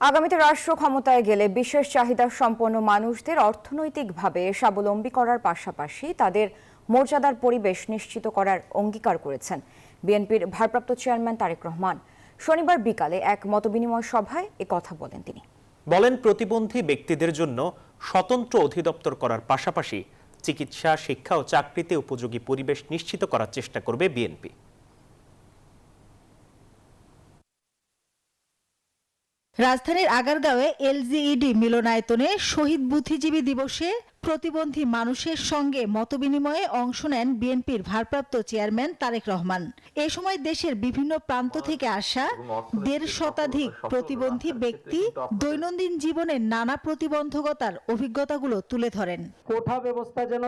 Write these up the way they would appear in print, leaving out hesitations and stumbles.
আগামীতে রাষ্ট্র ক্ষমতায় গেলে বিশেষ চাহিদা সম্পন্ন মানুষদের অর্থনৈতিকভাবে স্বাবলম্বী করার পাশাপাশি তাদের মর্যাদার পরিবেশ নিশ্চিত করার অঙ্গীকার করেছেন বিএনপির ভারপ্রাপ্ত চেয়ারম্যান তারেক রহমান। শনিবার বিকালে এক মতবিনিময় সভায় কথা বলেন তিনি। বলেন, প্রতিবন্ধী ব্যক্তিদের জন্য স্বতন্ত্র অধিদপ্তর করার পাশাপাশি চিকিৎসা, শিক্ষা ও চাকরিতে উপযোগী পরিবেশ নিশ্চিত করার চেষ্টা করবে বিএনপি। রাজধানীর আগারগাঁওয়ে এলজিইডি মিলনায়তনে শহীদ বুদ্ধিজীবী দিবসে প্রতিবন্ধী মানুষের সঙ্গে মতবিনিময়ে অংশ নেন বিএনপির ভারপ্রাপ্ত চেয়ারম্যান তারেক রহমান। এ সময় দেশের বিভিন্ন প্রান্ত থেকে আসা ১৫০ শতাধিক প্রতিবন্ধী ব্যক্তি দৈনন্দিন জীবনের নানা প্রতিবন্ধকতার অভিজ্ঞতাগুলো তুলে ধরেন। কোঠা ব্যবস্থা যেন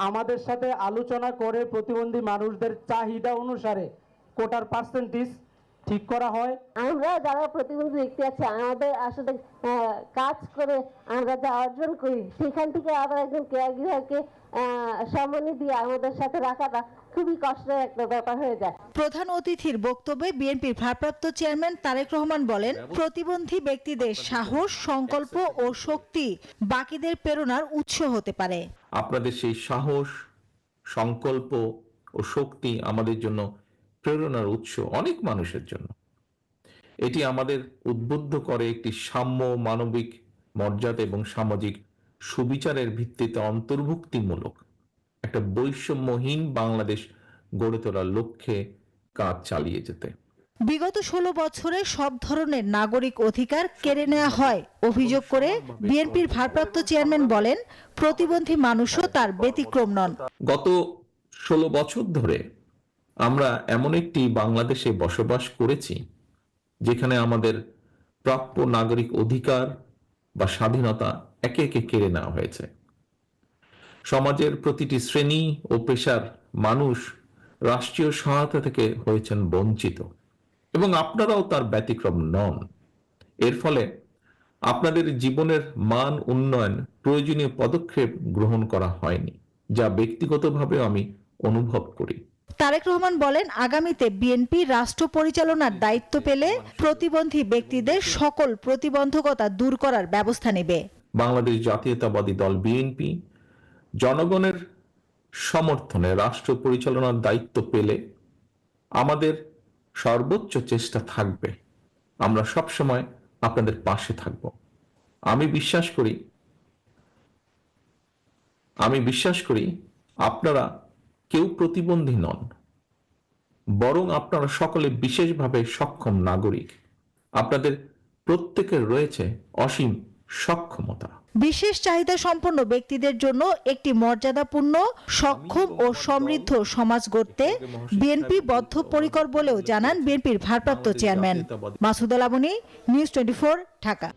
আমাদের সাথে আলোচনা করে প্রতিবন্ধী মানুষদের চাহিদা অনুসারে কোটার পার্সেন্টেজ ঠিক করা হয়। আমরা যারা প্রতিবন্ধী ব্যক্তি আছে, আমাদের আসলে কাজ করে আমরা যা অর্জন করি সেখান থেকে আবার একজন কেয়ারগিভারকে সম্মানী দিয়ে আমাদের সাথে রাখাটা খুবই কষ্টের একটা ব্যাপার হয়ে যায়। প্রধান অতিথির বক্তব্যে বিএনপির ভারপ্রাপ্ত চেয়ারম্যান তারেক রহমান বলেন, প্রতিবন্ধী ব্যক্তিদের সাহস, সংকল্প ও শক্তি বাকিদের প্রেরণার উৎস হতে পারে। আপনাদের সেই সাহস, সংকল্প ও শক্তি আমাদের জন্য প্রেরণার উৎস, অনেক মানুষের জন্য। এটি আমাদের উদ্বুদ্ধ করে একটি সাম্য, মানবিক মর্যাদা এবং সামাজিক সুবিচারের ভিত্তিতে অন্তর্ভুক্তিমূলক একটা বৈষম্যহীন বাংলাদেশ গড়ে তোলার লক্ষ্যে কাজ চালিয়ে যেতে। বিগত ১৬ বছরে সব ধরনের নাগরিক অধিকার কেড়ে নেওয়া হয় অভিযোগ করে বিএনপির ভারপ্রাপ্ত চেয়ারম্যান বলেন, প্রতিবন্ধী মানুষও তার ব্যতিক্রম নন। গত ১৬ বছর ধরে আমরা এমন একটি বাংলাদেশে বসবাস করেছি যেখানে আমাদের প্রাপ্য নাগরিক অধিকার বা স্বাধীনতা একে একে কেড়ে নেওয়া হয়েছে। সমাজের প্রতিটি শ্রেণী ও পেশার মানুষ রাষ্ট্রীয় সহায়তা থেকে হয়েছেন বঞ্চিত, এবং আপনারাও তার ব্যতিক্রম নন। এর ফলে আপনাদের জীবনের মান উন্নয়ন প্রয়োজনীয় পদক্ষেপ গ্রহণ করা হয়নি, যা ব্যক্তিগতভাবে আমি অনুভব করি। তারেক রহমান বলেন, আগামীতে বিএনপি রাষ্ট্র পরিচালনার দায়িত্ব পেলে প্রতিবন্ধী ব্যক্তিদের সকল প্রতিবন্ধকতা দূর করার ব্যবস্থা নেবে। বাংলাদেশ জাতীয়তাবাদী দল বিএনপি জনগণের সমর্থনে রাষ্ট্র পরিচালনার দায়িত্ব পেলে আমাদের সর্বোচ্চ চেষ্টা থাকবে, আমরা সবসময় আপনাদের পাশে থাকব। আমি বিশ্বাস করি আপনারা কেউ প্রতিবন্ধী নন, বরং আপনারা সকলে বিশেষভাবে সক্ষম নাগরিক। আপনাদের প্রত্যেকের রয়েছে অসীম সক্ষমতা। বিশেষ চাহিদা সম্পন্ন ব্যক্তিদের জন্য একটি মর্যাদাপূর্ণ, সক্ষম ও সমৃদ্ধ সমাজ গড়তে বিএনপি বদ্ধপরিকর বলেও জানান বিএনপির ভারপ্রাপ্ত চেয়ারম্যান। মাসুদ আল আমনী, নিউজ 24, ঢাকা।